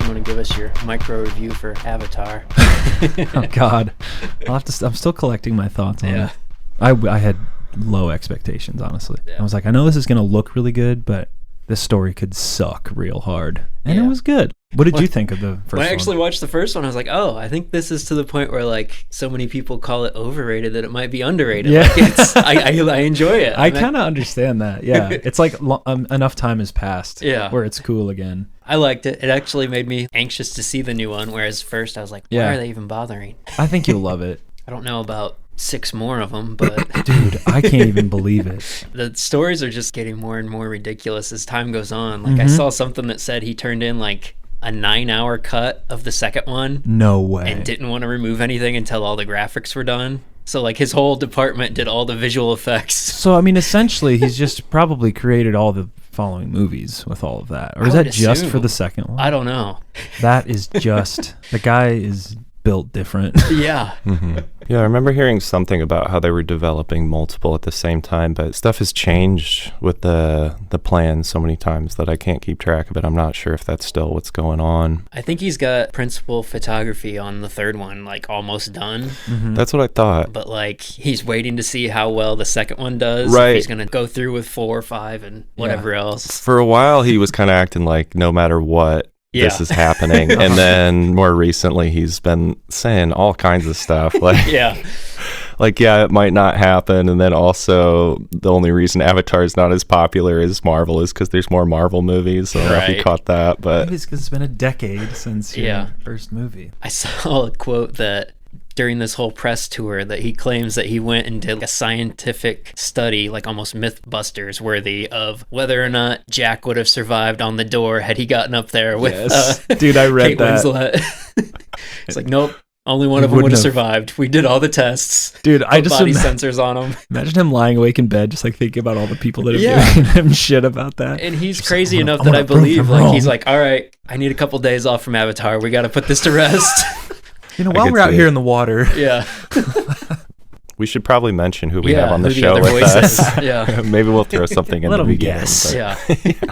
you want to give us your micro review for Avatar. Oh God, I'm still collecting my thoughts on it. I had low expectations, honestly. I was like, I know this is gonna look really good, but this story could suck real hard, and it was good. What did you think of the first one? When I actually watched the first one, I was like, oh, I think this is to the point where like so many people call it overrated that it might be underrated. Yeah. Like, I enjoy it. I kind of understand that. Yeah, it's like enough time has passed. Yeah. Where it's cool again. I liked it. It actually made me anxious to see the new one. Whereas first I was like, why are they even bothering? I think you'll love it. I don't know about 6 more of them, but dude, I can't even believe it. The stories are just getting more and more ridiculous as time goes on. Like I saw something that said he turned in like a 9-hour cut of the second one. No way. And didn't want to remove anything until all the graphics were done. So like his whole department did all the visual effects. So I mean, essentially, he's just probably created all the following movies with all of that, or is that just for the second one? I don't know. That is just the guy is built different. Yeah. Yeah, I remember hearing something about how they were developing multiple at the same time, but stuff has changed with the plan so many times that I can't keep track of it. I'm not sure if that's still what's going on. I think he's got principal photography on the third one, like almost done. That's what I thought. But like he's waiting to see how well the second one does. Right. If he's going to go through with 4 or 5 and whatever else. For a while, he was kind of acting like no matter what, this is happening. And then more recently, he's been saying all kinds of stuff. Like, it might not happen. And then also, the only reason Avatar is not as popular as Marvel is because there's more Marvel movies. So I don't know if you caught that. But it's because it's been a decade since your first movie. I saw a quote that during this whole press tour that he claims that he went and did a scientific study, like almost Mythbusters worthy, of whether or not Jack would have survived on the door had he gotten up there with dude, I read Kate Winslet. It's like, nope, only one of them would have survived. We did all the tests. Dude, I just body sensors on him. Imagine him lying awake in bed just like thinking about all the people that have given him shit about that. And he's just crazy enough that I believe he's like, all right, I need a couple days off from Avatar. We got to put this to rest. You know, while we're out here in the water. Yeah. We should probably mention who we have on the show with us. Yeah. Maybe we'll throw something in the beginning. Guess. Yeah.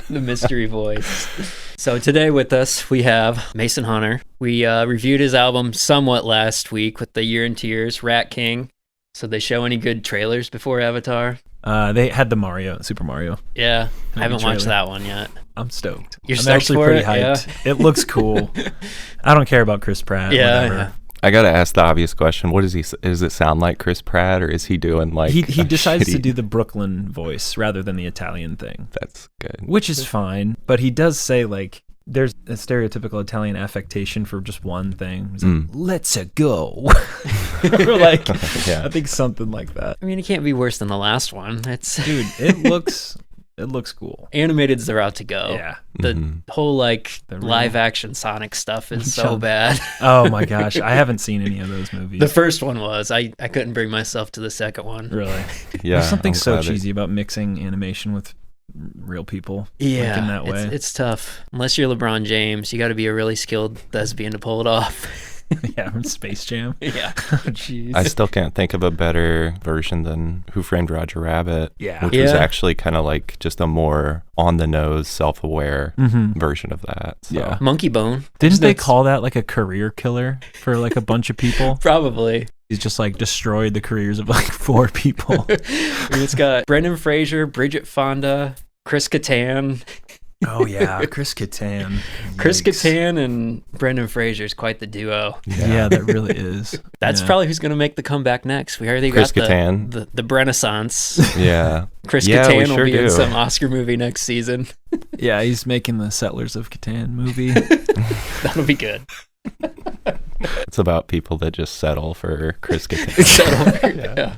The mystery voice. So today with us, we have Mason Hunter. We reviewed his album somewhat last week with the Year in Tears, Rat King. So they show any good trailers before Avatar? They had the Super Mario. Yeah. I haven't watched that one yet. I'm stoked. You're I'm stoked actually for pretty it? hyped. Yeah. It looks cool. I don't care about Chris Pratt. Yeah. I gotta ask the obvious question: what does it sound like Chris Pratt, or is he doing like he decides to do the Brooklyn voice rather than the Italian thing? That's good, which is fine. But he does say like there's a stereotypical Italian affectation for just one thing. He's like, let's go. Or like, I think something like that. I mean, it can't be worse than the last one. Dude, it looks cool. Animated's the route to go. Yeah. The whole like live action Sonic stuff is so bad. Oh my gosh, I haven't seen any of those movies. The first one was. I couldn't bring myself to the second one. Really? Yeah. There's something so cheesy about mixing animation with real people. Yeah. Like in that way. It's tough. Unless you're LeBron James, you got to be a really skilled thespian to pull it off. Yeah, from Space Jam. Yeah. Oh, jeez. I still can't think of a better version than Who Framed Roger Rabbit. Yeah. Which was actually kind of like just a more on-the-nose, self-aware version of that. So. Yeah. Monkey Bone. Didn't they call that like a career killer for like a bunch of people? Probably. He's just like destroyed the careers of like 4 people. It's got Brendan Fraser, Bridget Fonda, Chris Kattan. Oh yeah, Chris Kattan. Chris Kattan and Brendan Fraser is quite the duo. Yeah, that really is. That's probably who's going to make the comeback next. We already got the Renaissance. Yeah. Chris Kattan will be in some Oscar movie next season. Yeah, he's making the Settlers of Catan movie. That'll be good. It's about people that just settle for Chris Kattan.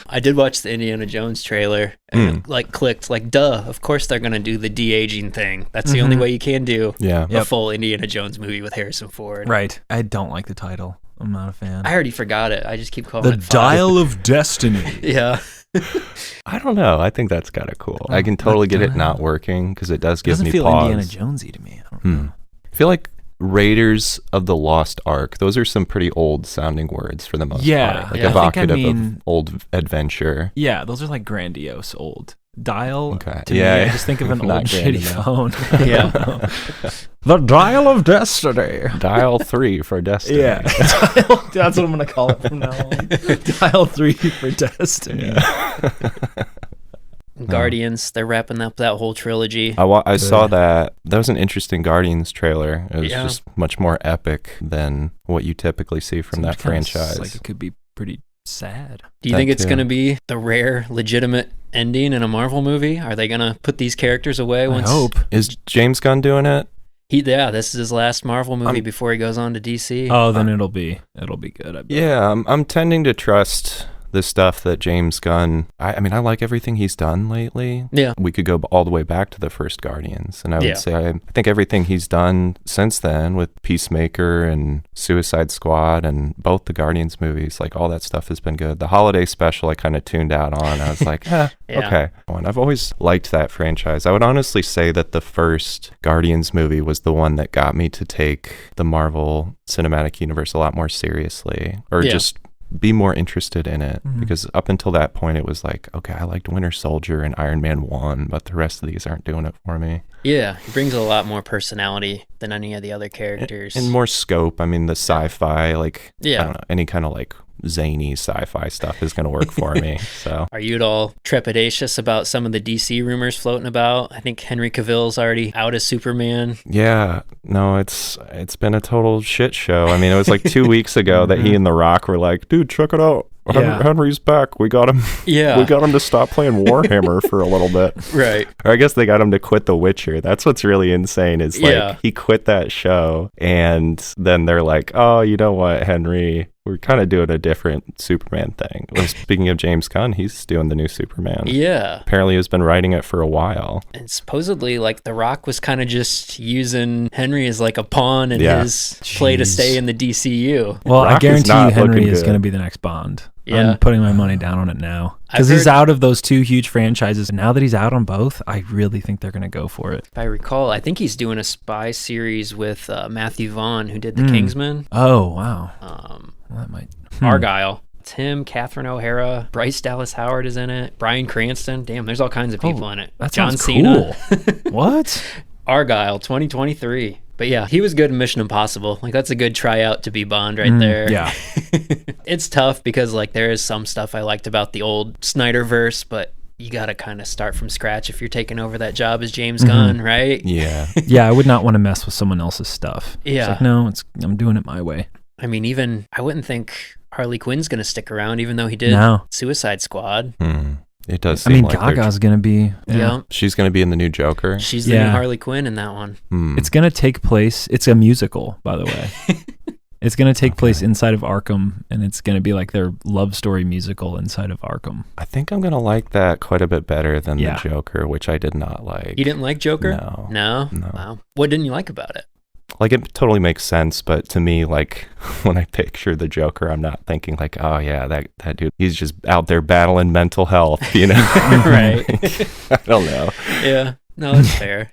I did watch the Indiana Jones trailer and it like clicked like, duh, of course they're going to do the de-aging thing. That's the only way you can do a full Indiana Jones movie with Harrison Ford. Right. I don't like the title. I'm not a fan. I already forgot it. I just keep calling it The Dial of Destiny. Yeah. I don't know. I think that's kind of cool. I can totally get it not working because it does give me pause. It doesn't feel Indiana Jonesy to me. I don't know. I feel like Raiders of the Lost Ark. Those are some pretty old sounding words for the most part. Like evocative of old adventure. Yeah, those are like grandiose old. dial. Okay. To me, I just think of an old Not shitty enough. phone. Yeah. The dial of destiny. Dial 3 for Destiny. Yeah. That's what I'm going to call it from now on. Dial 3 for destiny. Guardians, they're wrapping up that whole trilogy. I saw that. That was an interesting Guardians trailer. It was Yeah. just much more epic than what you typically see from that franchise. Like it could be pretty sad. Do you think it's going to be the rare, legitimate ending in a Marvel movie? Are they going to put these characters away once? I hope. Is James Gunn doing it? This is his last Marvel movie before he goes on to DC. Oh, then it'll be good. I bet. Yeah, I'm tending to trust the stuff that James Gunn, I mean, I like everything he's done lately. Yeah. We could go all the way back to the first Guardians. And I would Yeah. say, I think everything he's done since then with Peacemaker and Suicide Squad and both the Guardians movies, like all that stuff has been good. The holiday special, I kind of tuned out on. I was like, Yeah. okay. And I've always liked that franchise. I would honestly say that the first Guardians movie was the one that got me to take the Marvel Cinematic Universe a lot more seriously, or just be more interested in it, because up until that point it was like, okay, I liked Winter Soldier and Iron Man 1, but the rest of these aren't doing it for me. Yeah, he brings a lot more personality than any of the other characters. And more scope. I mean, the sci-fi, like, Yeah. I don't know, any kind of like zany sci-fi stuff is going to work for me. So Are you at all trepidatious about some of the DC rumors floating about? I think Henry Cavill's already out as Superman. yeah, no, it's been a total shit show. I mean, it was like 2 weeks ago that he and The Rock were like, dude, check it out. Henry's back. We got him. Yeah. We got him to stop playing Warhammer for a little bit. Right. Or I guess they got him to quit The Witcher. That's what's really insane is like Yeah. he quit that show and then they're like, oh, you know what, Henry? We're kind of doing a different Superman thing. Well, speaking of James Gunn, he's doing the new Superman. Yeah. Apparently he's been writing it for a while. And supposedly, like, The Rock was kind of just using Henry as like a pawn in his play to stay in the DCU. Well, I Rock is guarantee you not Henry looking is good. going to be the next Bond. Yeah. I'm putting my money down on it now. Because I've he's heard- out of those two huge franchises. Now that he's out on both, I really think they're going to go for it. If I recall, I think he's doing a spy series with Matthew Vaughn, who did The Kingsman. Oh, wow. Well, That might... Argyle. It's him, Catherine O'Hara, Bryce Dallas Howard is in it, Bryan Cranston. Damn, there's all kinds of people in it. That John sounds Cena. cool. What? Argyle, 2023. But yeah, he was good in Mission Impossible. Like, that's a good tryout to be Bond right there. Yeah. It's tough because, like, there is some stuff I liked about the old Snyderverse, but you got to kind of start from scratch if you're taking over that job as James Gunn, right? Yeah. Yeah, I would not want to mess with someone else's stuff. Yeah. It's like, no, I'm doing it my way. I mean, even, I wouldn't think Harley Quinn's going to stick around, even though he did No. Suicide Squad. It does I seem mean, like they're- Gaga's going to be... Yeah. she's going to be in the new Joker. She's the new Harley Quinn in that one. It's going to take place... It's a musical, by the way. It's going to take place inside of Arkham, and it's going to be like their love story musical inside of Arkham. I think I'm going to like that quite a bit better than Yeah. the Joker, which I did not like. You didn't like Joker? No. No? No. Wow. What didn't you like about it? Like, it totally makes sense, but to me, like, when I picture the Joker, I'm not thinking like, oh yeah, that dude, he's just out there battling mental health, you know? Right. I don't know. Yeah. No, that's fair.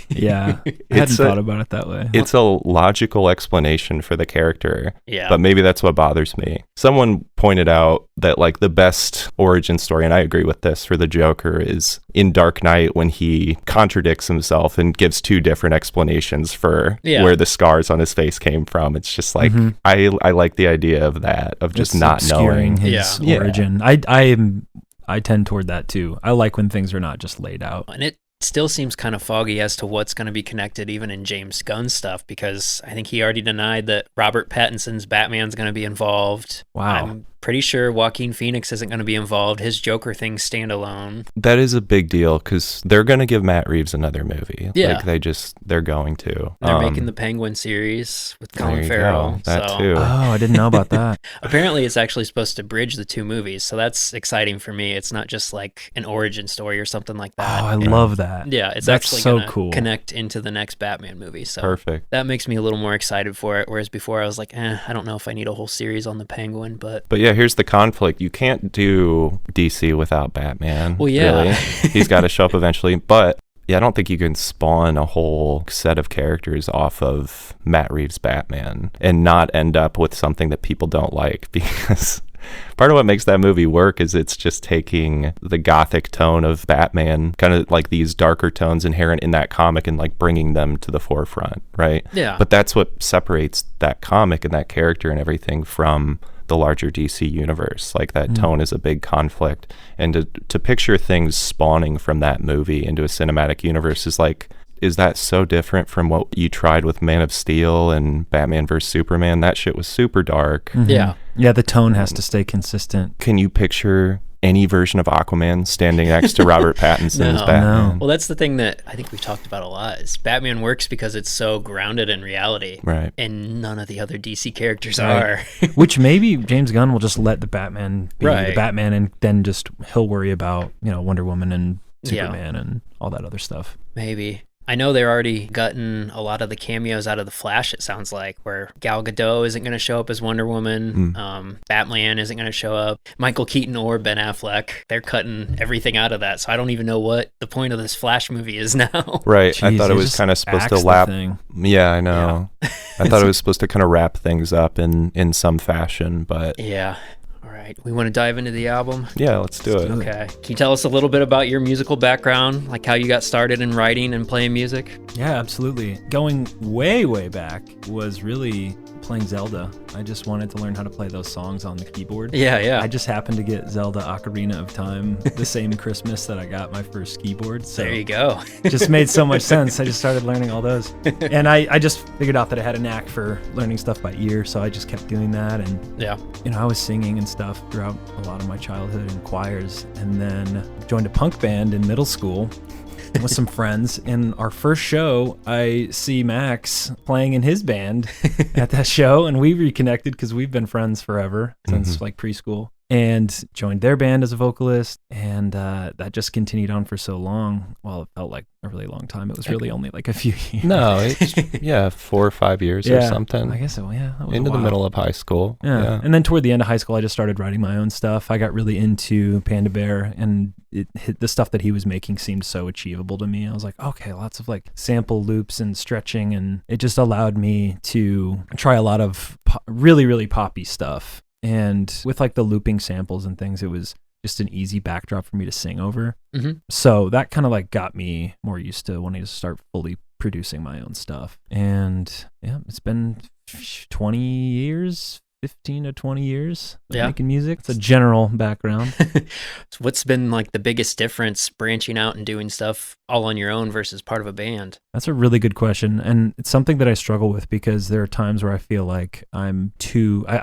Yeah. I hadn't thought about it that way. It's a logical explanation for the character. Yeah. But maybe that's what bothers me. Someone pointed out that, like, the best origin story, and I agree with this, for the Joker is in Dark Knight when he contradicts himself and gives two different explanations for where the scars on his face came from. It's just like, I like the idea of that, of just It's not obscuring knowing. his origin. I tend toward that too. I like when things are not just laid out. And it still seems kind of foggy as to what's going to be connected even in James Gunn's stuff, because I think he already denied that Robert Pattinson's Batman's going to be involved. Wow. I'm pretty sure Joaquin Phoenix isn't going to be involved. His Joker thing's standalone. That is a big deal because they're going to give Matt Reeves another movie. Yeah. Like, they're going to. They're making the Penguin series with Colin there you Farrell. go. That so too. Oh, I didn't know about that. apparently it's actually supposed to bridge the two movies. So that's exciting for me. It's not just like an origin story or something like that. Oh, I love that. Yeah, it's That's actually so going to cool. connect into the next Batman movie. So Perfect. that makes me a little more excited for it. Whereas before I was like, I don't know if I need a whole series on the Penguin, but yeah, here's the conflict. You can't do DC without Batman. Well, yeah. Really. He's got to show up eventually. But yeah, I don't think you can spawn a whole set of characters off of Matt Reeves' Batman and not end up with something that people don't like, because Part of what makes that movie work is it's just taking the gothic tone of Batman, kind of like these darker tones inherent in that comic, and like bringing them to the forefront, right? Yeah. But that's what separates that comic and that character and everything from the larger DC universe. Like that tone is a big conflict, and to picture things spawning from that movie into a cinematic universe is that so different from what you tried with Man of Steel and Batman vs Superman? That shit was super dark. Yeah, the tone has to stay consistent. Can you picture any version of Aquaman standing next to Robert Pattinson as Batman? No. Well, that's the thing that I think we've talked about a lot, is Batman works because it's so grounded in reality. Right. And none of the other DC characters are. Which maybe James Gunn will just let the Batman be the Batman, and then just he'll worry about, Wonder Woman and Superman and all that other stuff. Maybe. I know they're already gutting a lot of the cameos out of The Flash, it sounds like, where Gal Gadot isn't going to show up as Wonder Woman, Batman isn't going to show up, Michael Keaton or Ben Affleck. They're cutting everything out of that, so I don't even know what the point of this Flash movie is now. Right. Jeez, I thought it was kind of supposed to lap. Yeah, I know. Yeah. I thought it was supposed to kind of wrap things up in some fashion, but... Yeah. All right. We want to dive into the album? Yeah, let's do it. Okay. Can you tell us a little bit about your musical background, like how you got started in writing and playing music? Yeah, absolutely. Going way, way back was really playing Zelda. I just wanted to learn how to play those songs on the keyboard. Yeah. I just happened to get Zelda Ocarina of Time the same Christmas that I got my first keyboard. So there you go. It just made so much sense. I just started learning all those. And I just figured out that I had a knack for learning stuff by ear, so I just kept doing that. And I was singing and stuff throughout a lot of my childhood in choirs, and then joined a punk band in middle school with some friends. In our first show, I see Max playing in his band at that show, and we reconnected because we've been friends forever since like preschool, and joined their band as a vocalist, and that just continued on for so long. Well, it felt like a really long time. It was really only like a few years. No, it's 4 or 5 years or something. I guess so. Yeah, that was into the middle of high school. Yeah. And then toward the end of high school, I just started writing my own stuff. I got really into Panda Bear, and the stuff that he was making seemed so achievable to me. I was like, okay, lots of like sample loops and stretching, and it just allowed me to try a lot of really, really poppy stuff. And with like the looping samples and things, it was just an easy backdrop for me to sing over. So that kind of like got me more used to wanting to start fully producing my own stuff. And yeah, it's been 20 years, 15 to 20 years making music. It's a general background. So what's been like the biggest difference branching out and doing stuff all on your own versus part of a band? That's a really good question. And it's something that I struggle with, because there are times where I feel like I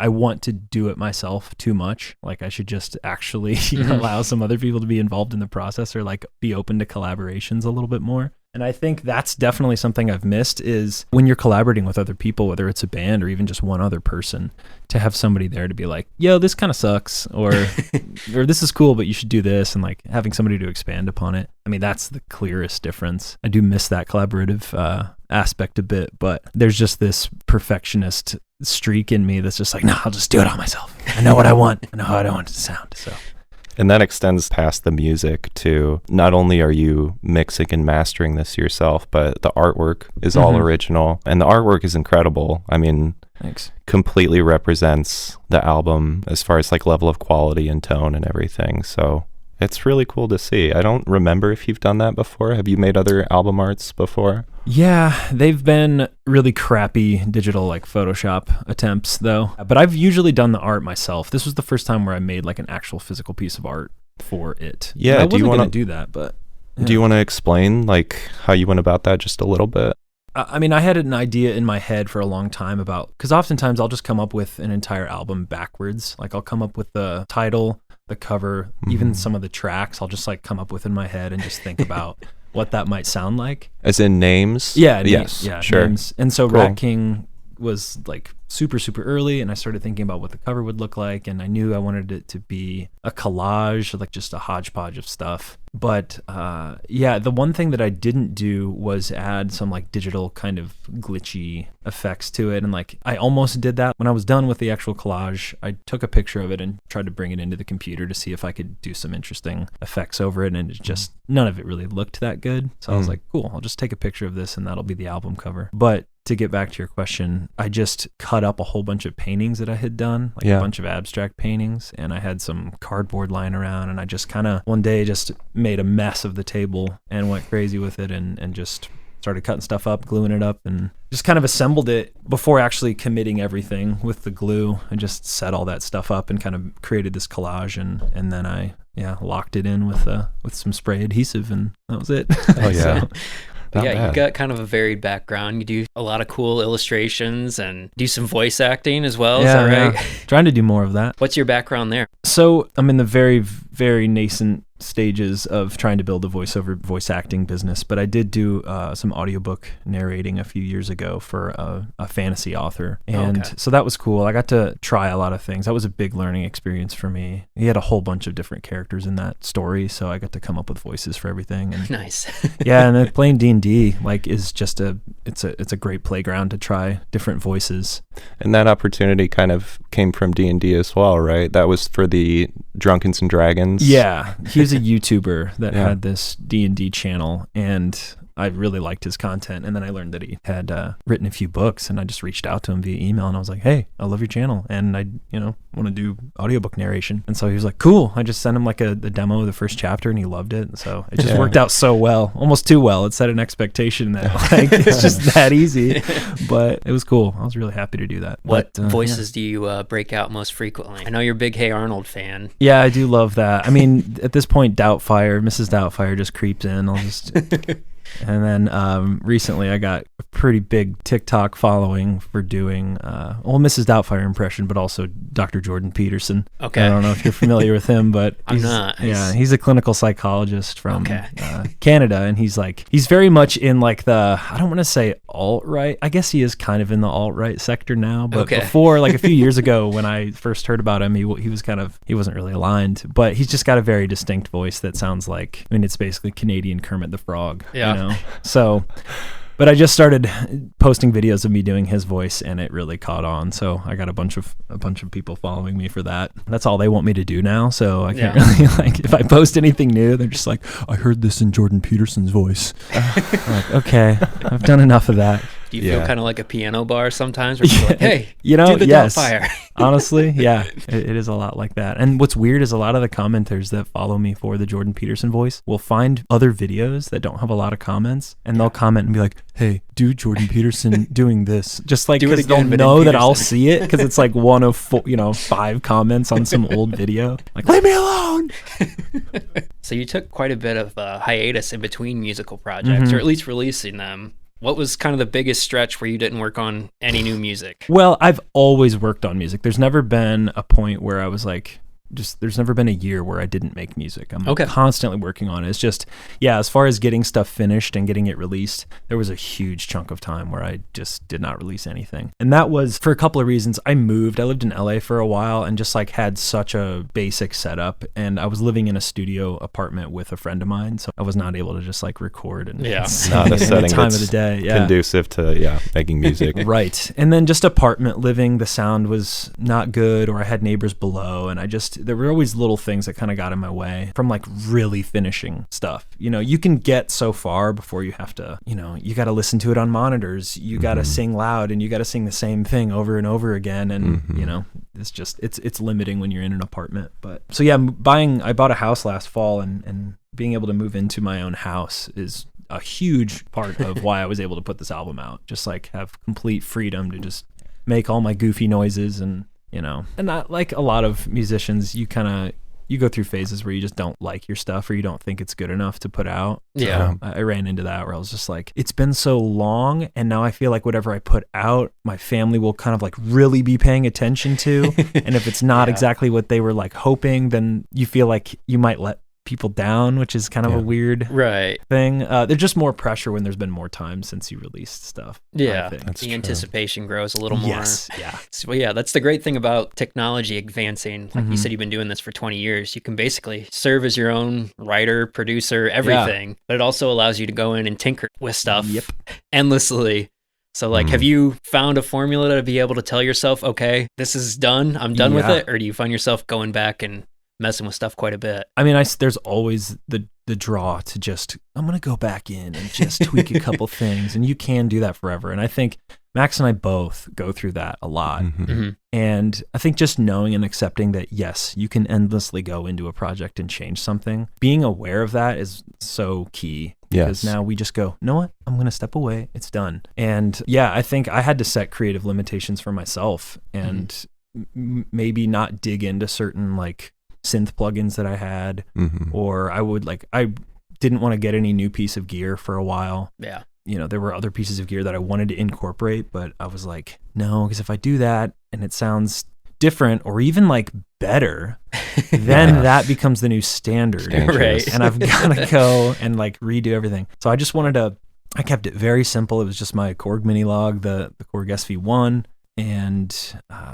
want to do it myself too much. Like I should just actually allow some other people to be involved in the process, or like be open to collaborations a little bit more. And I think that's definitely something I've missed, is when you're collaborating with other people, whether it's a band or even just one other person, to have somebody there to be like, yo, this kind of sucks, or this is cool, but you should do this, and like having somebody to expand upon it. I mean, that's the clearest difference. I do miss that collaborative aspect a bit, but there's just this perfectionist streak in me that's just like, no, I'll just do it all myself. I know what I want. I know how I want it to sound. So. And that extends past the music to, not only are you mixing and mastering this yourself, but the artwork is all original, and the artwork is incredible. I mean, thanks. Completely represents the album as far as like level of quality and tone and everything. So it's really cool to see. I don't remember if you've done that before. Have you made other album arts before? Yeah, they've been really crappy digital like Photoshop attempts though. But I've usually done the art myself. This was the first time where I made like an actual physical piece of art for it. Yeah, and I wasn't going to do that, but... Yeah. Do you want to explain like how you went about that just a little bit? I mean, I had an idea in my head for a long time about, because oftentimes I'll just come up with an entire album backwards. Like I'll come up with the title, the cover, even some of the tracks I'll just like come up with in my head and just think about what that might sound like. As in names? Yeah. Yes. Yeah. Sure. Names. And so cool. Rat King was like super, super early, and I started thinking about what the cover would look like, and I knew I wanted it to be a collage, like just a hodgepodge of stuff. But the one thing that I didn't do was add some like digital kind of glitchy effects to it. And like I almost did that when I was done with the actual collage. I took a picture of it and tried to bring it into the computer to see if I could do some interesting effects over it, and it just, none of it really looked that good. So I was like, cool, I'll just take a picture of this and that'll be the album cover. But to get back to your question, I just cut up a whole bunch of paintings that I had done, like a bunch of abstract paintings, and I had some cardboard lying around, and I just kind of one day just made a mess of the table and went crazy with it and just started cutting stuff up, gluing it up, and just kind of assembled it before actually committing everything with the glue. I just set all that stuff up and kind of created this collage, and then I locked it in with some spray adhesive, and that was it. Oh yeah. So, you've got kind of a varied background. You do a lot of cool illustrations and do some voice acting as well. Is that right? Yeah. Trying to do more of that. What's your background there? So I'm in the very, very nascent stages of trying to build a voice acting business, but I did do some audiobook narrating a few years ago for a fantasy author, and so that was cool. I got to try a lot of things. That was a big learning experience for me. He had a whole bunch of different characters in that story, so I got to come up with voices for everything. And nice. Yeah, and then playing D&D is just it's a great playground to try different voices. And that opportunity kind of came from D&D as well, right? That was for the Drunkens and Dragons. Yeah, he was a YouTuber that had this D&D channel, and I really liked his content. And then I learned that he had written a few books, and I just reached out to him via email, and I was like, hey, I love your channel, and I want to do audiobook narration. And so he was like, cool. I just sent him like a demo of the first chapter, and he loved it. And so it just worked out so well, almost too well. It set an expectation that it's just that easy, but it was cool. I was really happy to do that. What voices do you break out most frequently? I know you're a big Hey Arnold fan. Yeah, I do love that. I mean, at this point, Mrs. Doubtfire just creeps in. I'll just... And then recently I got a pretty big TikTok following for doing Mrs. Doubtfire impression, but also Dr. Jordan Peterson. Okay. I don't know if you're familiar with him, but I'm not. Yeah, he's a clinical psychologist from Canada, and he's very much in like the, I don't want to say alt-right. I guess he is kind of in the alt-right sector now, but before, like a few years ago when I first heard about him, he wasn't really aligned, but he's just got a very distinct voice that sounds like, it's basically Canadian Kermit the Frog. Yeah. So, but I just started posting videos of me doing his voice, and it really caught on. So I got a bunch of people following me for that. That's all they want me to do now. So I can't really if I post anything new, they're just like, I heard this in Jordan Peterson's voice. I'm like, okay, I've done enough of that. Do you feel kind of like a piano bar sometimes where you're like, hey, do the Doubtfire? Honestly, yeah, it is a lot like that. And what's weird is a lot of the commenters that follow me for the Jordan Peterson voice will find other videos that don't have a lot of comments, and they'll comment and be like, hey, do Jordan Peterson doing this. Just like, because they'll know that I'll see it, because it's like one of 5 comments on some old video. Like, leave me alone! So you took quite a bit of hiatus in between musical projects, or at least releasing them. What was kind of the biggest stretch where you didn't work on any new music? Well, I've always worked on music. There's never been a point where I was like, there's never been a year where I didn't make music. I'm constantly working on it. It's just, as far as getting stuff finished and getting it released, there was a huge chunk of time where I just did not release anything. And that was for a couple of reasons. I lived in LA for a while, and just had such a basic setup. And I was living in a studio apartment with a friend of mine, so I was not able to just record and not a setting time of the day. Conducive to making music. Right. And then just apartment living, the sound was not good, or I had neighbors below, and there were always little things that kind of got in my way from really finishing stuff. You can get so far before you have to, you got to listen to it on monitors. You got to sing loud, and you got to sing the same thing over and over again. And, it's just, it's limiting when you're in an apartment. But so I bought a house last fall, and being able to move into my own house is a huge part of why I was able to put this album out. Just have complete freedom to just make all my goofy noises and not like a lot of musicians, you go through phases where you just don't like your stuff, or you don't think it's good enough to put out. So I ran into that where I was just like, it's been so long, and now I feel like whatever I put out, my family will kind of really be paying attention to. And if it's not exactly what they were hoping, then you feel like you might let people down, which is kind of a weird thing. There's just more pressure when there's been more time since you released stuff. Yeah, the anticipation grows a little more. Yes, So that's the great thing about technology advancing. Like you said, you've been doing this for 20 years. You can basically serve as your own writer, producer, everything. But it also allows you to go in and tinker with stuff endlessly. So have you found a formula to be able to tell yourself, okay, this is done, I'm done with it? Or do you find yourself going back and messing with stuff quite a bit? There's always the the draw to just, I'm going to go back in and just tweak a couple things. And you can do that forever. And I think Max and I both go through that a lot. And I think just knowing and accepting that, yes, you can endlessly go into a project and change something. Being aware of that is so key. Because now we just go, you know what? I'm going to step away. It's done. And yeah, I think I had to set creative limitations for myself and maybe not dig into certain like synth plugins that I had, or I didn't want to get any new piece of gear for a while. Yeah. You know, there were other pieces of gear that I wanted to incorporate, but I was like, no, because if I do that and it sounds different or even like better, then that becomes the new standard. Right. And I've got to go and like redo everything. So I just I kept it very simple. It was just my Korg mini log, the Korg SV1. And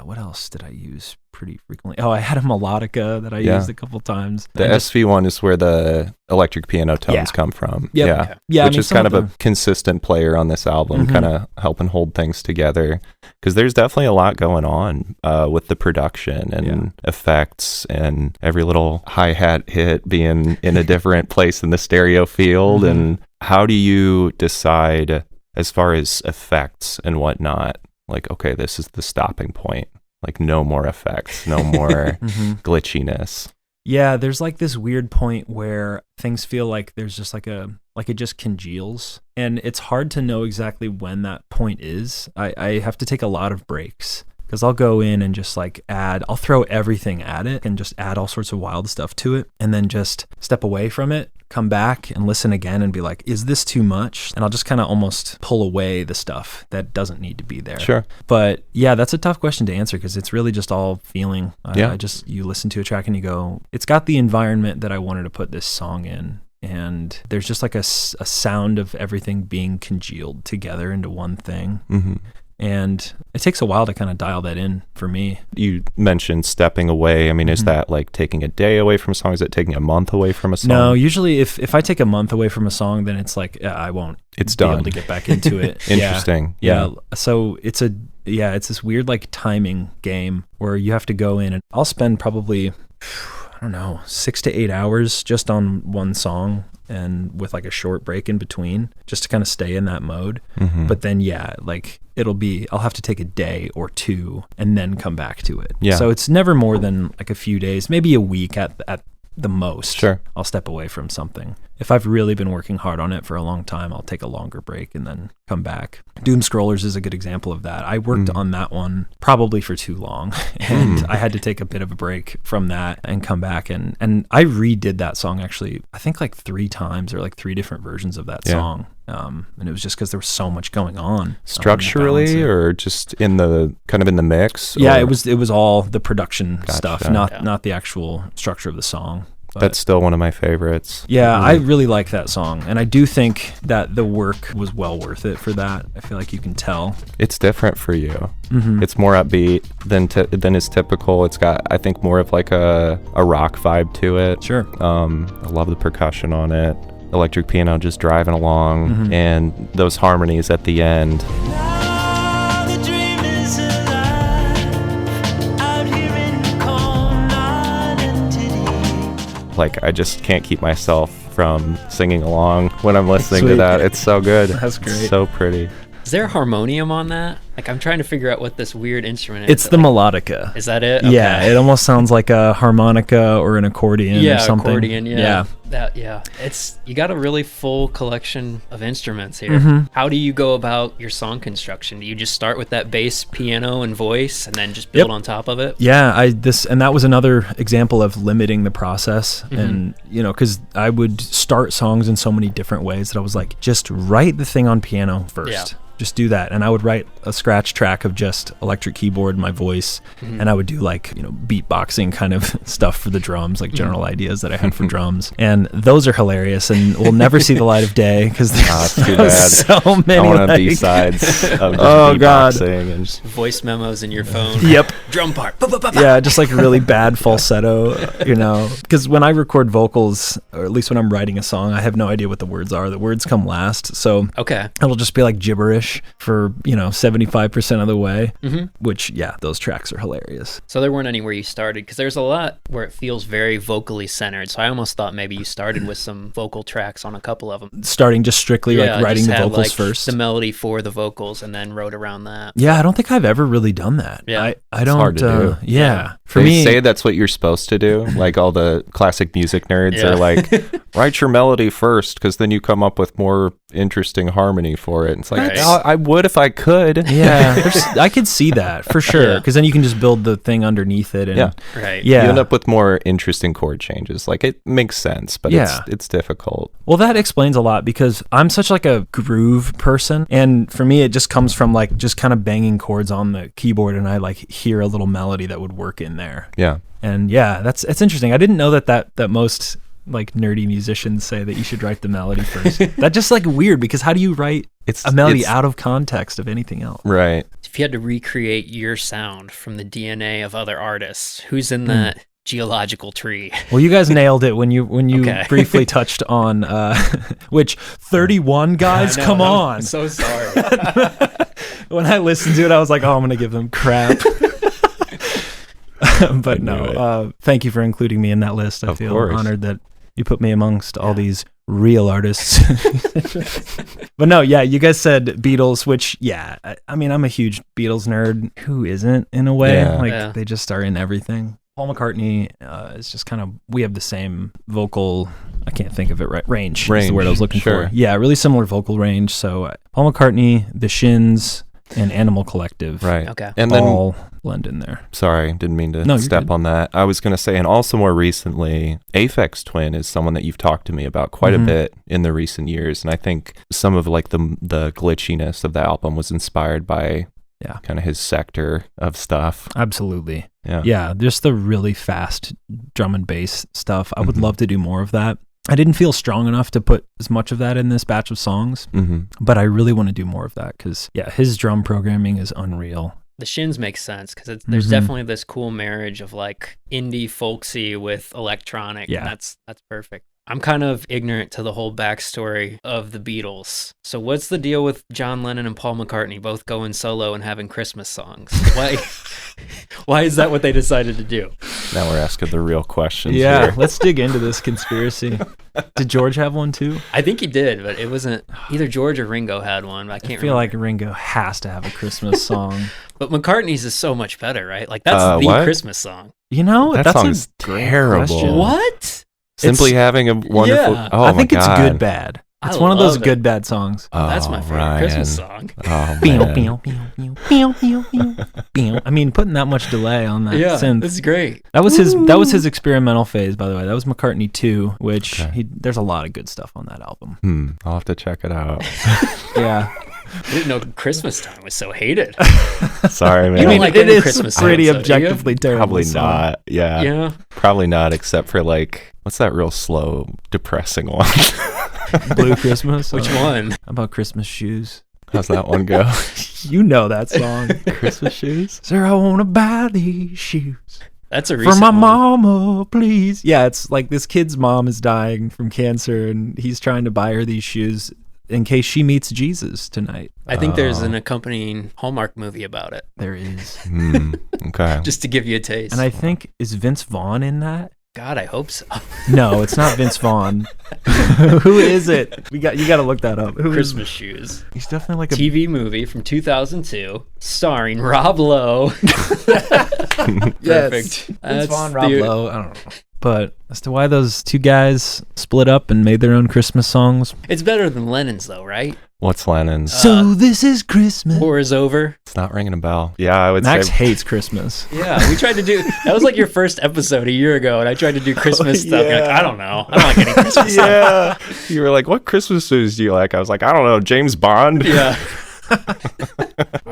what else did I use pretty frequently? Oh, I had a melodica that I used a couple times. The SV1 is where the electric piano tones come from. Yeah. Which is kind of a consistent player on this album, kind of helping hold things together. Because there's definitely a lot going on with the production and effects and every little hi-hat hit being in a different place in the stereo field. And how do you decide as far as effects and whatnot? Like, okay, this is the stopping point. Like, no more effects, no more glitchiness. Yeah, there's like this weird point where things feel like there's just like it just congeals. And it's hard to know exactly when that point is. I have to take a lot of breaks. Because I'll go in and just like I'll throw everything at it and just add all sorts of wild stuff to it. And then just step away from it, come back and listen again and be like, is this too much? And I'll just kind of almost pull away the stuff that doesn't need to be there. Sure. But yeah, that's a tough question to answer because it's really just all feeling. You listen to a track and you go, it's got the environment that I wanted to put this song in. And there's just like a sound of everything being congealed together into one thing. And it takes a while to kind of dial that in for me. You mentioned stepping away. I mean, is that like taking a day away from a song? Is it taking a month away from a song? No, usually if I take a month away from a song, then it's like, I won't be able to get back into it. Interesting. Yeah. So it's this weird like timing game where you have to go in and I'll spend probably, I don't know, 6 to 8 hours just on one song and with like a short break in between just to kind of stay in that mode. But then, I'll have to take a day or two and then come back to it. Yeah. So it's never more than like a few days, maybe a week at the most. Sure. I'll step away from something. If I've really been working hard on it for a long time, I'll take a longer break and then come back. Doom Scrollers is a good example of that. I worked on that one probably for too long and I had to take a bit of a break from that and come back and I redid that song actually, I think like 3 times or like 3 different versions of that song. And it was just because there was so much going on. Structurally or just in the mix? Yeah, it was all the production stuff, not the actual structure of the song. But that's still one of my favorites. Yeah, I really like that song. And I do think that the work was well worth it for that. I feel like you can tell. It's different for you. It's more upbeat than is typical. It's got, I think, more of like a rock vibe to it. Sure. I love the percussion on it. Electric piano just driving along. And those harmonies at the end. Like, I just can't keep myself from singing along when I'm listening to that. It's so good. That's great. It's so pretty. Is there a harmonium on that? Like, I'm trying to figure out what this weird instrument is. It's the melodica. Is that it? Okay. Yeah, it almost sounds like a harmonica or an accordion or something. Accordion, yeah. It's, you got a really full collection of instruments here. How do you go about your song construction? Do you just start with that bass, piano, and voice, and then just build on top of it? Yeah, and that was another example of limiting the process. And, because I would start songs in so many different ways that I was like, just write the thing on piano first. Yeah. Just do that. And I would write a scratch track of just electric keyboard, my voice, and I would do like, beatboxing kind of stuff for the drums, like general ideas that I had for drums. And those are hilarious and will never see the light of day because there's so many. I want B-sides of beatboxing and voice memos in your phone. Yep. Drum part. Yeah, just like really bad falsetto, because when I record vocals, or at least when I'm writing a song, I have no idea what the words are. The words come last. So it'll just be like gibberish for 70% 95% of the way, which, yeah, those tracks are hilarious. So there weren't any where you started, because there's a lot where it feels very vocally centered. So I almost thought maybe you started with some vocal tracks on a couple of them. Starting just strictly like writing the vocals like first. The melody for the vocals and then wrote around that. Yeah, I don't think I've ever really done that. Yeah. I don't. It's hard to do. Yeah. For they me, say that's what you're supposed to do. Like all the classic music nerds are like, write your melody first, because then you come up with more interesting harmony for it. And it's like, I would if I could. Yeah, I could see that for sure, because then you can just build the thing underneath it. And, You end up with more interesting chord changes. Like it makes sense, but it's difficult. Well, that explains a lot, because I'm such like a groove person, and for me it just comes from like just kind of banging chords on the keyboard, and I like hear a little melody that would work in there. Yeah. And it's interesting. I didn't know that most like nerdy musicians say that you should write the melody first. That's just like weird, because how do you write a melody out of context of anything else? Right. If you had to recreate your sound from the DNA of other artists, who's in that geological tree? Well, you guys nailed it when you briefly touched on which 31 guys. Come on. I'm so sorry. When I listened to it, I was like, oh, I'm gonna give them crap. But no, thank you for including me in that list. I feel honored that you put me amongst all these real artists. But no, you guys said Beatles, which I mean, I'm a huge Beatles nerd. Who isn't, in a way? They just are in everything. Paul McCartney is just kind of, we have the same vocal, I can't think of it right, range is the word I was looking for. Yeah, really similar vocal range. So Paul McCartney, The Shins, and Animal Collective. Right. Okay. And all blend in there. Sorry, didn't mean to step on that. I was going to say, and also more recently, Aphex Twin is someone that you've talked to me about quite a bit in the recent years. And I think some of like the glitchiness of the album was inspired by kind of his sector of stuff. Absolutely. Yeah. Just the really fast drum and bass stuff. I would love to do more of that. I didn't feel strong enough to put as much of that in this batch of songs, but I really want to do more of that, because his drum programming is unreal. The Shins makes sense, because there's definitely this cool marriage of like indie folksy with electronic. Yeah. And that's perfect. I'm kind of ignorant to the whole backstory of the Beatles. So what's the deal with John Lennon and Paul McCartney both going solo and having Christmas songs? Why is that what they decided to do? Now we're asking the real questions. Yeah, let's dig into this conspiracy. Did George have one too? I think he did, but it wasn't either George or Ringo had one. But I feel like Ringo has to have a Christmas song. But McCartney's is so much better, right? Like that's the Christmas song. You know, that song's terrible. Question. What? Simply having a wonderful. Yeah. Oh, I think it's good bad. It's one of those good bad songs. Oh, that's my favorite Christmas song. Oh, I mean, putting that much delay on that synth. It's great. That was his experimental phase, by the way. That was McCartney 2, which there's a lot of good stuff on that album. I'll have to check it out. Yeah. I didn't know Christmas Time was so hated. Sorry, man. You don't like it is Christmas pretty time, objectively terrible. Probably not. Yeah. Probably not, except for like, what's that real slow, depressing one? Blue Christmas? Which one? How about Christmas Shoes? How's that one go? You know that song. Christmas Shoes? Sir, I want to buy these shoes. That's a recent for my one. mama, please. Yeah, it's like this kid's mom is dying from cancer, and he's trying to buy her these shoes in case she meets Jesus tonight. I think there's an accompanying Hallmark movie about it. There is. Okay. Just to give you a taste. And I think, is Vince Vaughn in that? God, I hope so. No, it's not Vince Vaughn. Who is it? You got to look that up. Christmas Shoes. He's definitely like a TV movie from 2002, starring Rob Lowe. Perfect. Vince Vaughn, Rob Lowe. I don't know. But as to why those two guys split up and made their own Christmas songs. It's better than Lennon's, though, right? What's Lennon's? So this is Christmas. War is over. It's not ringing a bell. Yeah, I would Max say. hates Christmas. Yeah, we tried to do. That was like your first episode a year ago, and I tried to do Christmas stuff. You're like, I don't know. I don't like any Christmas stuff. You were like, what Christmas shoes do you like? I was like, I don't know, James Bond. Yeah. All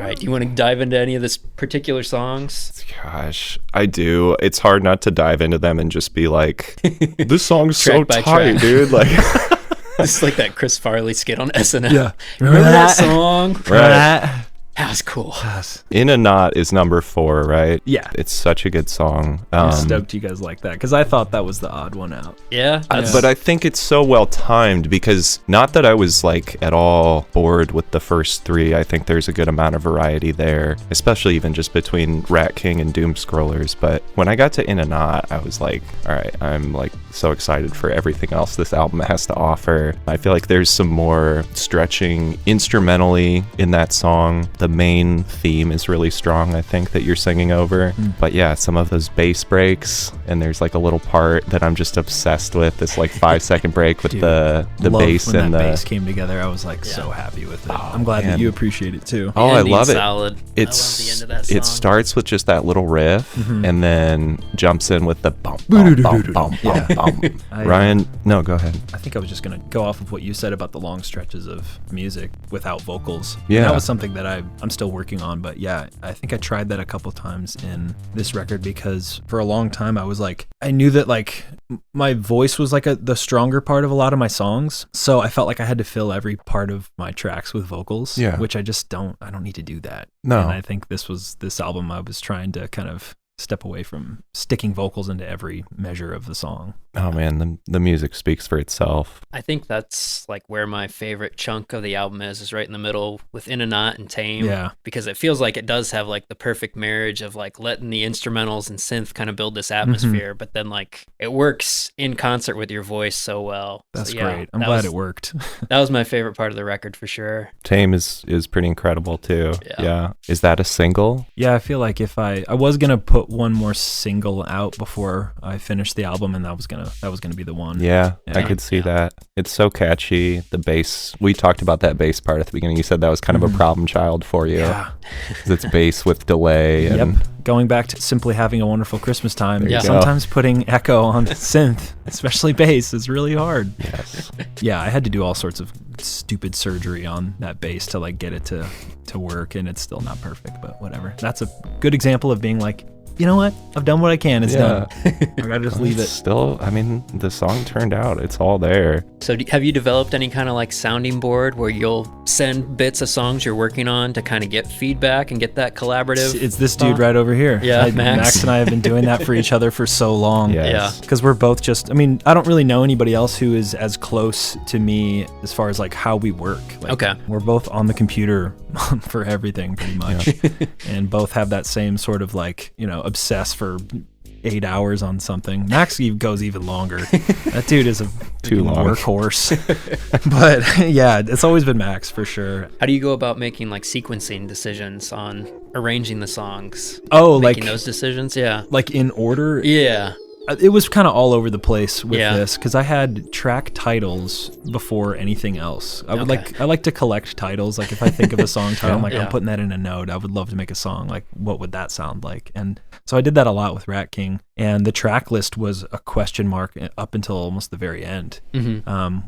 right, do you want to dive into any of this particular songs? Gosh, I do. It's hard not to dive into them and just be like, this song's so Track by tight, track. dude. Like, It's like that Chris Farley skit on SNL. Yeah. Remember that song? Right. That was cool. Yes. In a Knot is number 4, right? Yeah. It's such a good song. I'm stoked you guys like that, because I thought that was the odd one out. Yeah. But I think it's so well timed, because not that I was like at all bored with the first 3. I think there's a good amount of variety there, especially even just between Rat King and Doom Scrollers. But when I got to In a Knot, I was like, all right, I'm like so excited for everything else this album has to offer. I feel like there's some more stretching instrumentally in that song. The main theme is really strong, I think, that you're singing over. But yeah, some of those bass breaks, and there's like a little part that I'm just obsessed with, this like 5-second break with the bass when and that the bass came together. I was like so happy with it. I'm glad that you appreciate it too. Oh, I love it. Solid. It's I love the end of that song. It starts with just that little riff and then jumps in with the bump, bump, bump, bump, bump, bump. Ryan, no, go ahead. I think I was just gonna go off of what you said about the long stretches of music without vocals. Yeah. And that was something that I'm still working on, but yeah, I think I tried that a couple times in this record, because for a long time I was like, I knew that like my voice was like the stronger part of a lot of my songs, so I felt like I had to fill every part of my tracks with vocals, which I don't need to do that. No. And I think this album I was trying to kind of step away from sticking vocals into every measure of the song. Oh man, the music speaks for itself. I think that's like where my favorite chunk of the album is right in the middle with In a Knot and Tame. Yeah. Because it feels like it does have like the perfect marriage of like letting the instrumentals and synth kind of build this atmosphere, but then like it works in concert with your voice so well. That's so, yeah, great. I'm glad it worked. That was my favorite part of the record for sure. Tame is pretty incredible too. Yeah. Is that a single? Yeah, I feel like if I was gonna put one more single out before I finished the album, and that was gonna be the one. Yeah, I could see that. It's so catchy. The bass, we talked about that bass part at the beginning. You said that was kind of a problem child for you. Yeah. It's bass with delay. And Going back to Simply Having a Wonderful Christmas Time, you go. sometimes putting echo on synth, especially bass, is really hard. Yes. Yeah, I had to do all sorts of stupid surgery on that bass to like get it to work, and it's still not perfect, but whatever. That's a good example of being like, you know what? I've done what I can. It's done. I gotta just leave it. Still, I mean, the song turned out. It's all there. So have you developed any kind of like sounding board where you'll send bits of songs you're working on to kind of get feedback and get that collaborative? It's this dude right over here. Yeah, Max and I have been doing that for each other for so long. Yes. Yeah. Because we're both just, I mean, I don't really know anybody else who is as close to me as far as like how we work. Like, Okay. We're both on the computer for everything pretty much. And both have that same sort of like, obsess for 8 hours on something. Max goes even longer. That dude is a Too long. workhorse. But yeah, it's always been Max for sure. How do you go about making like sequencing decisions on arranging the songs? Oh, making like those decisions? Yeah. like in order? Yeah. It was kind of all over the place with Yeah. this, because I had track titles before anything else. I like to collect titles. Like if I think of a song title, I'm like, I'm putting that in a note. I would love to make a song. Like, what would that sound like? And so I did that a lot with Rat King. And the track list was a question mark up until almost the very end,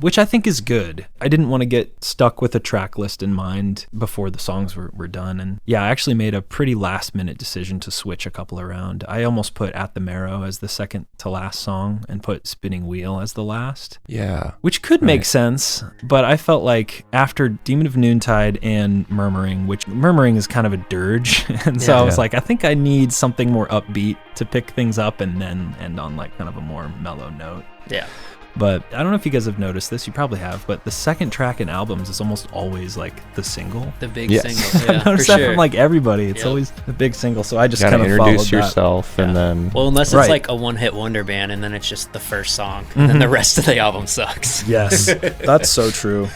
which I think is good. I didn't want to get stuck with a track list in mind before the songs were done. And yeah, I actually made a pretty last minute decision to switch a couple around. I almost put At the Marrow as the second to last song and put Spinning Wheel as the last. Yeah. Which could make sense, but I felt like after Demon of Noontide and Murmuring, which Murmuring is kind of a dirge, and so I was like, I think I need something more upbeat to pick things up and then end on like kind of a more mellow note. Yeah. But I don't know if you guys have noticed this, you probably have, but the second track in albums is almost always like the single. The big single. Yeah, I've noticed for that sure. from like everybody. It's always the big single, so I just You kind gotta of followed introduce that. yourself and then... Well, unless it's like a one-hit wonder band and then it's just the first song and then the rest of the album sucks. Yes, that's so true.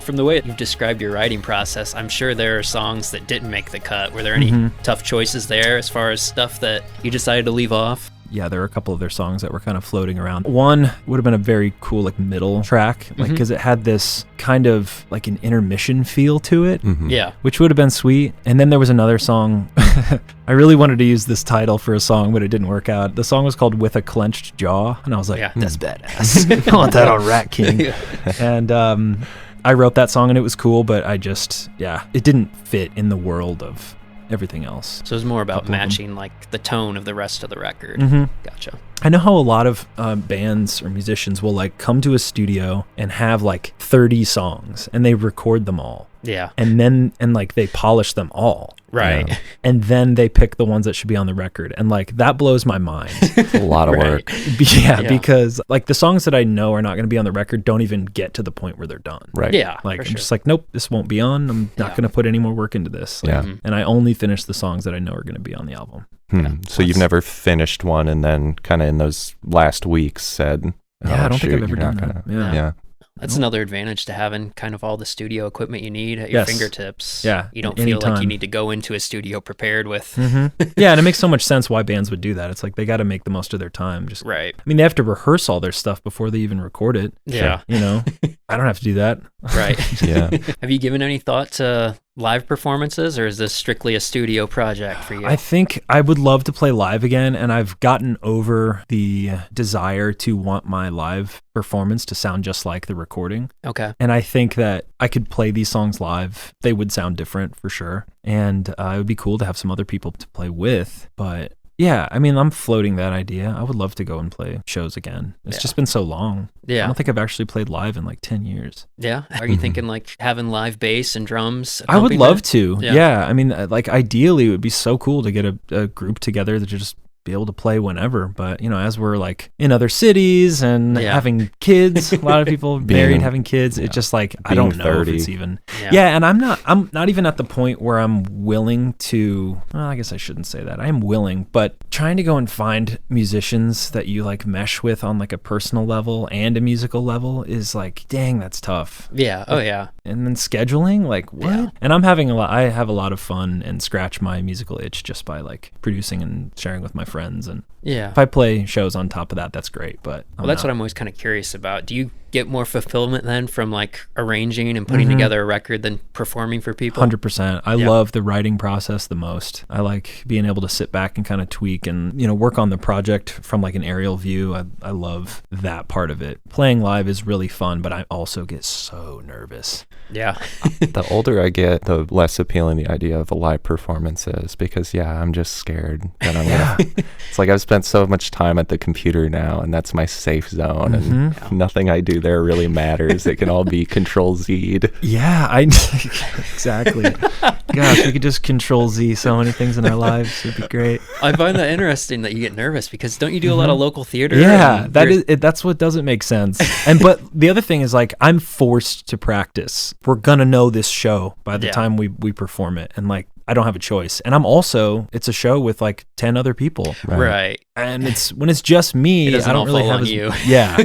From the way you've described your writing process, I'm sure there are songs that didn't make the cut. Were there any tough choices there as far as stuff that you decided to leave off? Yeah, there were a couple of their songs that were kind of floating around. One would have been a very cool like middle track, like because it had this kind of like an intermission feel to it, Yeah. which would have been sweet. And then there was another song. I really wanted to use this title for a song, but it didn't work out. The song was called With a Clenched Jaw, and I was like, that's badass. I want that on Rat King. And I wrote that song and it was cool, but I just, it didn't fit in the world of everything else. So it was more about matching like the tone of the rest of the record. Gotcha. I know how a lot of bands or musicians will like come to a studio and have like 30 songs and they record them all. Yeah. And like they polish them all. Right. You know? And then they pick the ones that should be on the record. And like that blows my mind. It's a lot of work. Yeah, because like the songs that I know are not going to be on the record don't even get to the point where they're done. Right. Yeah. Like I'm just like, nope, this won't be on. I'm not going to put any more work into this. Like, and I only finish the songs that I know are going to be on the album. So you've never finished one and then kind of in those last weeks said, I don't think I've ever done that. Yeah. That's another advantage to having kind of all the studio equipment you need at your fingertips. Yeah. You don't feel like you need to go into a studio prepared with. Yeah, and it makes so much sense why bands would do that. It's like they got to make the most of their time. Just right. I mean, they have to rehearse all their stuff before they even record it. Yeah. You know, I don't have to do that. Right. Yeah. Have you given any thought to live performances, or is this strictly a studio project for you? I think I would love to play live again, and I've gotten over the desire to want my live performance to sound just like the recording. Okay. And I think that I could play these songs live. They would sound different for sure. And it would be cool to have some other people to play with. But yeah, I mean, I'm floating that idea. I would love to go and play shows again. It's just been so long. Yeah. I don't think I've actually played live in like 10 years. Yeah. Are you thinking like having live bass and drums? I would love to. Yeah. I mean, like ideally it would be so cool to get a group together that just be able to play whenever, but you know, as we're like in other cities and having kids, a lot of people married, having kids, it's just like I don't know 30. If it's even and I'm not even at the point where I'm willing to, well, I guess I shouldn't say that. I am willing, but trying to go and find musicians that you like mesh with on like a personal level and a musical level is like, dang, that's tough. Yeah. Oh yeah. And then scheduling, like what? Yeah. And I have a lot of fun and scratch my musical itch just by like producing and sharing with my friends. And if I play shows on top of that, that's great. But that's what I'm always kind of curious about. Do you get more fulfillment then from like arranging and putting together a record than performing for people? 100%. I love the writing process the most. I like being able to sit back and kind of tweak and, you know, work on the project from like an aerial view. I love that part of it. Playing live is really fun, but I also get so nervous. Yeah. The older I get, the less appealing the idea of a live performance is, because I'm just scared that I'm gonna it's like I've spent so much time at the computer now, and that's my safe zone, and nothing I do there really matters. It can all be Control-Z'd. Yeah, exactly. Gosh, we could just Control-Z so many things in our lives. It'd be great. I find that interesting that you get nervous, because don't you do a lot of local theater? Yeah, that's what doesn't make sense. But the other thing is, like, I'm forced to practice. We're gonna know this show by the time we perform it, and like I don't have a choice. And it's a show with like 10 other people. Right. And when it's just me, I don't really have you. Yeah.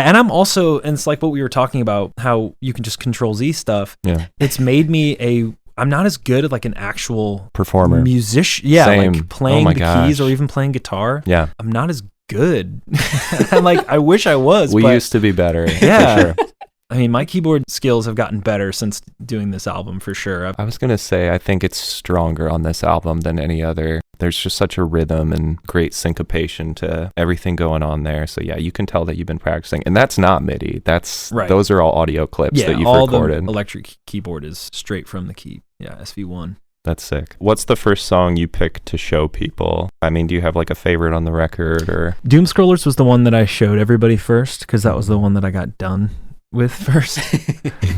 And I'm also, and it's like what we were talking about, how you can just Control-Z stuff. Yeah. It's made me I'm not as good at like an actual performer, musician. Yeah. Same. Like playing the keys or even playing guitar. Yeah. I'm not as good. And like, I wish I was. We used to be better. Yeah. For sure. I mean, my keyboard skills have gotten better since doing this album, for sure. I was going to say, I think it's stronger on this album than any other. There's just such a rhythm and great syncopation to everything going on there. So yeah, you can tell that you've been practicing. And that's not MIDI. Those are all audio clips that you've recorded. The electric keyboard is straight from the key. Yeah, SV1. That's sick. What's the first song you picked to show people? I mean, do you have like a favorite on the record, or? Doom Scrollers was the one that I showed everybody first, because that was the one that I got done with first.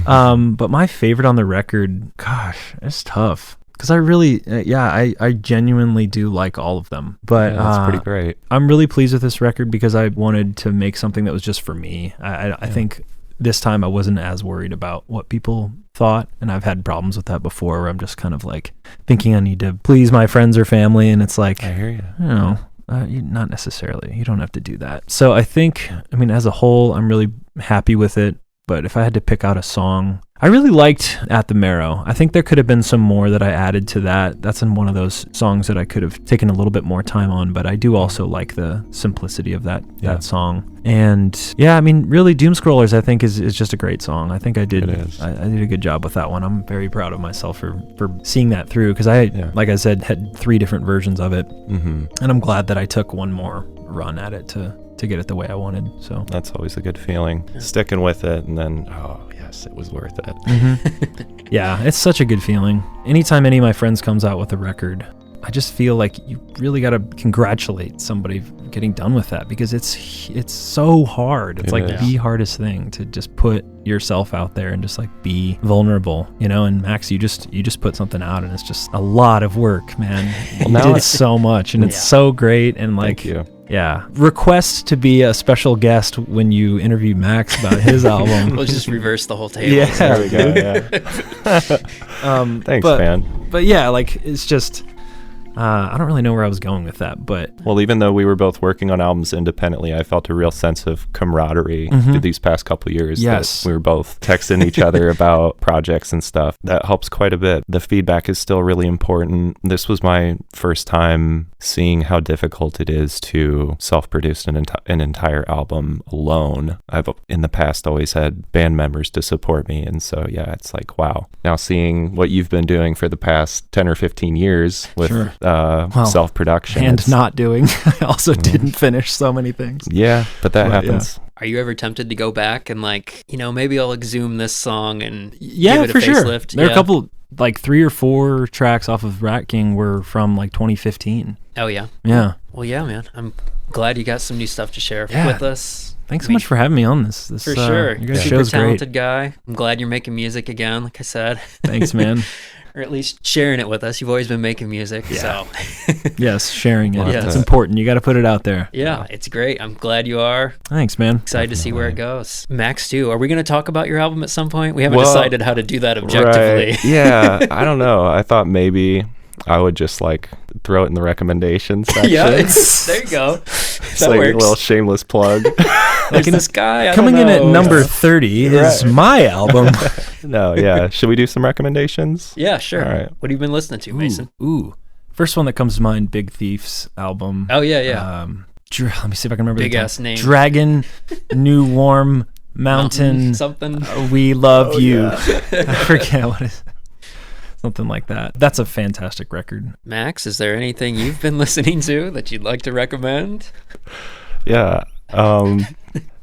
But my favorite on the record, gosh, it's tough, because I really I genuinely do like all of them, but that's pretty great. I'm really pleased with this record because I wanted to make something that was just for me. I think this time I wasn't as worried about what people thought, and I've had problems with that before, where I'm just kind of like thinking I need to please my friends or family, and it's like, I hear you. You know, not necessarily. You don't have to do that. So I think, I mean, as a whole, I'm really happy with it. But if I had to pick out a song, I really liked At the Marrow. I think there could have been some more that I added to that. That's in one of those songs that I could have taken a little bit more time on, but I do also like the simplicity of that song. And yeah, I mean, really, Doom Scrollers, I think, is just a great song. I think I did a good job with that one. I'm very proud of myself for seeing that through, because like I said, had 3 different versions of it. Mm-hmm. And I'm glad that I took one more run at it to get it the way I wanted. So that's always a good feeling. Sticking with it, and then yes, it was worth it. Mm-hmm. Yeah, it's such a good feeling. Anytime any of my friends comes out with a record, I just feel like you really got to congratulate somebody getting done with that, because it's so hard. It's like the hardest thing to just put yourself out there and just like be vulnerable, you know. And Max, you just put something out, and it's just a lot of work, man. You did so much, and it's so great. And like, thank you. Yeah. Request to be a special guest when you interview Max about his album. We'll just reverse the whole table. Yeah. There we go. Yeah. Thanks, man. But yeah, like, it's just, I don't really know where I was going with that, but... Well, even though we were both working on albums independently, I felt a real sense of camaraderie through these past couple years. Yes. We were both texting each other about projects and stuff. That helps quite a bit. The feedback is still really important. This was my first time seeing how difficult it is to self-produce an entire album alone. I've, in the past, always had band members to support me. And so, yeah, it's like, wow. Now seeing what you've been doing for the past 10 or 15 years with... Sure. Self-production and not doing. I also didn't finish so many things. Yeah, but that happens. Yeah. Are you ever tempted to go back and like, you know, maybe I'll exhume this song and give it a for facelift? Sure. There are a couple, like 3 or 4 tracks off of Rat King were from like 2015. Oh yeah. Yeah. Well, yeah, man. I'm glad you got some new stuff to share with us. Thanks so much for having me on this. For sure. Your guys' Super show's talented great. guy. I'm glad you're making music again, like I said. Thanks, man. Or at least sharing it with us. You've always been making music, so. Yes, sharing it. Yeah. It's important. You got to put it out there. Yeah, it's great. I'm glad you are. Thanks, man. Excited to see where it goes. Max, too. Are we going to talk about your album at some point? We haven't decided how to do that objectively. Right. Yeah, I don't know. I thought maybe I would just like throw it in the recommendations section. Yeah, there you go. It's like a little shameless plug. Like in this guy, coming in at number 30 is my album. No, yeah. Should we do some recommendations? Yeah, sure. All right. What have you been listening to, Mason? Ooh. First one that comes to mind, Big Thief's album. Oh, yeah. Let me see if I can remember Big the ass name. Dragon, New Warm Mountain, something. We Love You. Yeah. I forget what it is. Something like that. That's a fantastic record. Max, is there anything you've been listening to that you'd like to recommend? Yeah.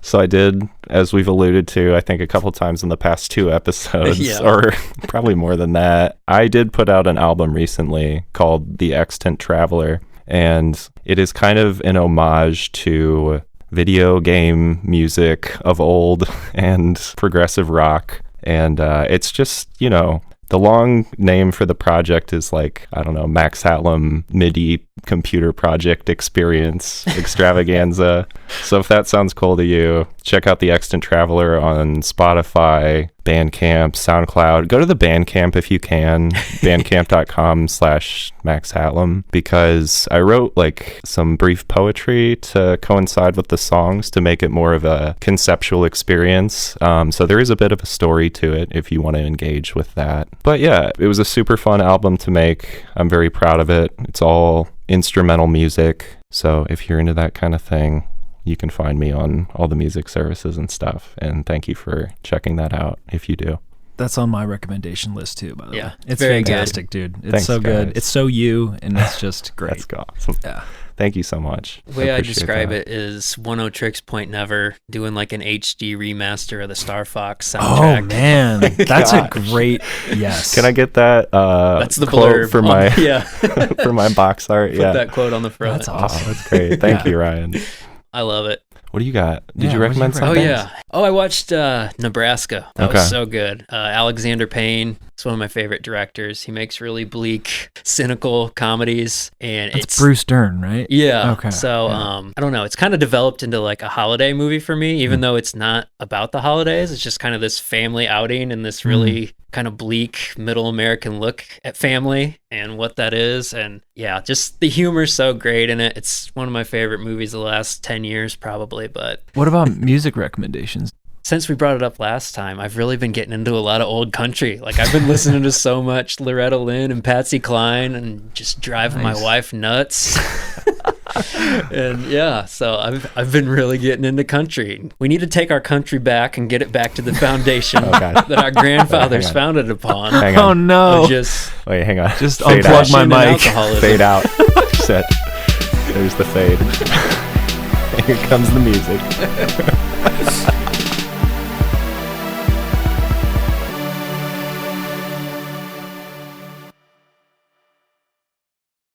So I did, as we've alluded to, I think a couple times in the past 2 episodes, or probably more than that, I did put out an album recently called The Extant Traveler, and it is kind of an homage to video game music of old and progressive rock, and it's just, you know, the long name for the project is like, I don't know, Max Hatlem MIDI computer project experience extravaganza. So if that sounds cool to you, check out the Extant Traveler on Spotify, Bandcamp, SoundCloud. Go to the Bandcamp if you can, bandcamp.com/Max Hatlem, because I wrote like some brief poetry to coincide with the songs to make it more of a conceptual experience. So there is a bit of a story to it if you want to engage with that. But yeah, it was a super fun album to make. I'm very proud of it. It's all instrumental music. So if you're into that kind of thing, you can find me on all the music services and stuff. And thank you for checking that out if you do. That's on my recommendation list too, by the way. It's very fantastic, dude. It's Thanks, so good. guys. It's so you, and it's just great. That's awesome. Yeah. Thank you so much. The way I describe it is 10 Tricks Point Never doing like an HD remaster of the Star Fox soundtrack. Oh man, that's a great yes. Can I get that that's the quote blurb for my for for my box art? Put that quote on the front. That's awesome. Oh, that's great. Thank you, Ryan. I love it. What do you got? Did you what recommend did you something? Oh yeah. Oh, I watched Nebraska. That was so good. Alexander Payne is one of my favorite directors. He makes really bleak, cynical comedies, and it's Bruce Dern, right? Yeah. Okay. So I don't know. It's kind of developed into like a holiday movie for me, even though it's not about the holidays. It's just kind of this family outing and this really kind of bleak middle American look at family and what that is. And yeah, just the humor's so great in it. It's one of my favorite movies of the last 10 years probably. But what about music recommendations? Since we brought it up last time, I've really been getting into a lot of old country. Like I've been listening to so much Loretta Lynn and Patsy Cline and just driving my wife nuts. And yeah, so I've been really getting into country. We need to take our country back and get it back to the foundation that our grandfathers founded upon. Hang on. Oh no! Wait, hang on. Just fade unplug my mic. Fade out. Set. There's the fade. Here comes the music.